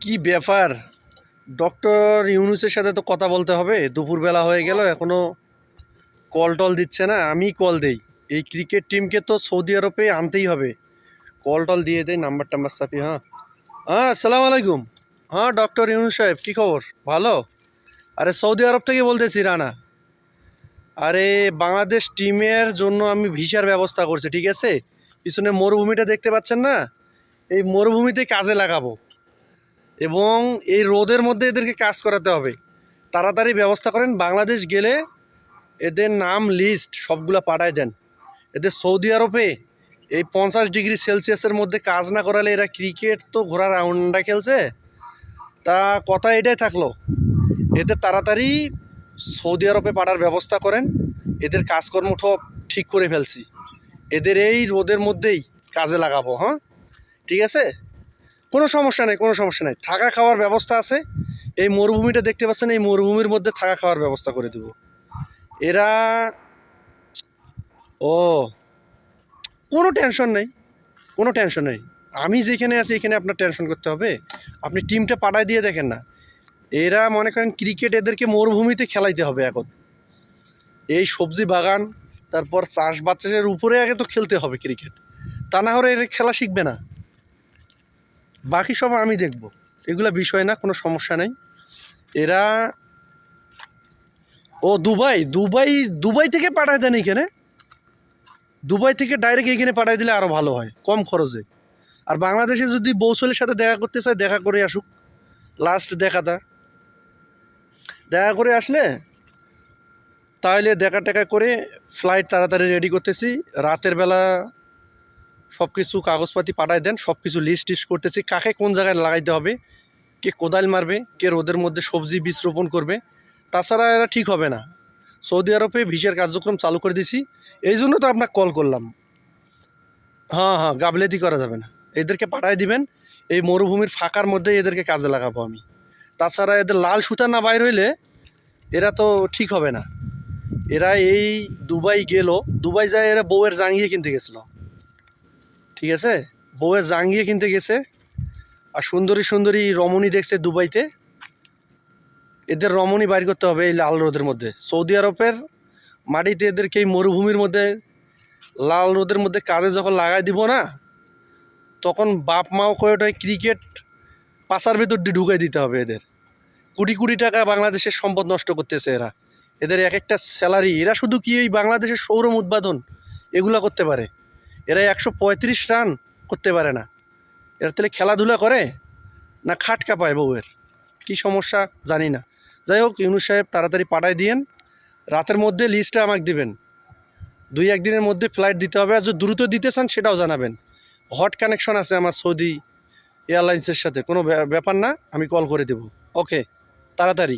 কি ব্যাপার? ডক্টর ইউনূসের সাথে তো কথা বলতে হবে। দুপুরবেলা হয়ে গেল, এখনো কল টল দিচ্ছে না। আমি কল দেই। এই ক্রিকেট টিমকে তো সৌদি আরবে আনতেই হবে। কল টল দিয়ে দেই, নাম্বার টাম্বার সাথে। হ্যাঁ হ্যাঁ, আসসালামু আলাইকুম। হ্যাঁ ডক্টর ইউনূস সাহেব, কী খবর? ভালো? আরে সৌদি আরব থেকে বলতেছি, রানা। আরে বাংলাদেশ টিমের জন্য আমি ভিসার ব্যবস্থা করছি, ঠিক আছে? পিছনে মরুভূমিটা দেখতে পাচ্ছেন না? এই মরুভূমিতে কাজে লাগাবো, এবং এই রোদের মধ্যে এদেরকে কাজ করাতে হবে। তাড়াতাড়ি ব্যবস্থা করেন। বাংলাদেশ গেলে এদের নাম লিস্ট সবগুলা পাঠায় দেন। এদের সৌদি আরবে এই 50 ডিগ্রি সেলসিয়াসের মধ্যে কাজ না করালে এরা ক্রিকেট তো ঘোড়ার রাউন্ডা খেলছে। তা কথা এটাই থাকলো, এদের তাড়াতাড়ি সৌদি আরবে পাঠার ব্যবস্থা করেন। এদের কাজকর্ম সব ঠিক করে ফেলছি, এদের এই রোদের মধ্যেই কাজে লাগাবো। হ্যাঁ ঠিক আছে, কোনো সমস্যা নেই, কোনো সমস্যা নেই। থাকা খাওয়ার ব্যবস্থা আছে। এই মরুভূমিটা দেখতে পাচ্ছেন, এই মরুভূমির মধ্যে থাকা খাওয়ার ব্যবস্থা করে দেব। এরা ও, কোনো টেনশন নেই, কোনো টেনশন নেই। আমি যেখানে আছি এখানে আপনার টেনশন করতে হবে? আপনি টিমটা পাঠায় দিয়ে দেখেন না। এরা মনে করেন ক্রিকেট এদেরকে মরুভূমিতে খেলাইতে হবে এখন। এই সবজি বাগান, তারপর চাষবাসের উপরে আগে তো খেলতে হবে ক্রিকেট, তা না হলে এরা খেলা শিখবে না। বাকি সব আমি দেখব, এগুলা বিষয় না, কোনো সমস্যা নেই। এরা ও দুবাই দুবাই দুবাই থেকে পাঠায় দেন এখানে। দুবাই থেকে ডাইরেক্ট এখানে পাঠিয়ে দিলে আরও ভালো হয়, কম খরচে। আর বাংলাদেশে যদি বৌসলের সাথে দেখা করতে চায়, দেখা করে আসুক। লাস্ট দেখাটা দেখা করে আসলে তাহলে দেখা টেকা করে ফ্লাইট তাড়াতাড়ি রেডি করতেছি। রাতের বেলা সব কিছু কাগজপাতি পাঠায় দেন, সব কিছু লিস্ট টিস্ট করতেছি। কাকে কোন জায়গায় লাগাইতে হবে, কে কোদাল মারবে, কে রোদের মধ্যে সবজি বীজ রোপণ করবে। তাছাড়া এরা ঠিক হবে না। সৌদি আরবে ভিসার কার্যক্রম চালু করে দিছি, এই জন্য তো আপনাকে কল করলাম। হ্যাঁ হ্যাঁ, গাফলেতি করা যাবে না। এদেরকে পাঠায় দিবেন, এই মরুভূমির ফাঁকার মধ্যে এদেরকে কাজে লাগাবো আমি। তাছাড়া এদের লাল সুতা না বাইর হইলে এরা তো ঠিক হবে না। এরা এই দুবাই গেল, দুবাই যায় এরা বউয়ের জাঙ্গিয়ে কিনতে গেছিলো, ঠিক আছে? বউয়ের জাঙ্গিয়ে কিনতে গেছে, আর সুন্দরী সুন্দরী রমণী দেখছে দুবাইতে। এদের রমণী বাইর করতে হবে এই লাল রোদের মধ্যে। সৌদি আরবের মাটিতে এদেরকে এই মরুভূমির মধ্যে লাল রোদের মধ্যে কাজে যখন লাগাই দিব না, তখন বাপ মাও কয়টায় ক্রিকেট পাশার ভেতর দিয়ে ঢুকাই দিতে হবে এদের। কোটি কোটি টাকা বাংলাদেশের সম্পদ নষ্ট করতেছে এরা। এদের এক একটা স্যালারি, এরা শুধু কি ওই বাংলাদেশের সৌরম উৎপাদন এগুলা করতে পারে। এরা 135 রান করতে পারে না। এরা তাহলে খেলাধুলা করে না খাট কাঁপায় বউয়ের? কী সমস্যা জানি না। যাই হোক, ইউনূস সাহেব তাড়াতাড়ি পাঠায় দিয়েন। রাতের মধ্যে লিস্টটা আমাকে দিবেন। 2-1 দিনের মধ্যে ফ্লাইট দিতে হবে। আর যদি দ্রুত দিতে চান সেটাও জানাবেন। হট কানেকশন আছে আমার সৌদি এয়ারলাইন্সের সাথে, কোনো ব্যাপার না, আমি কল করে দেব। ওকে, তাড়াতাড়ি।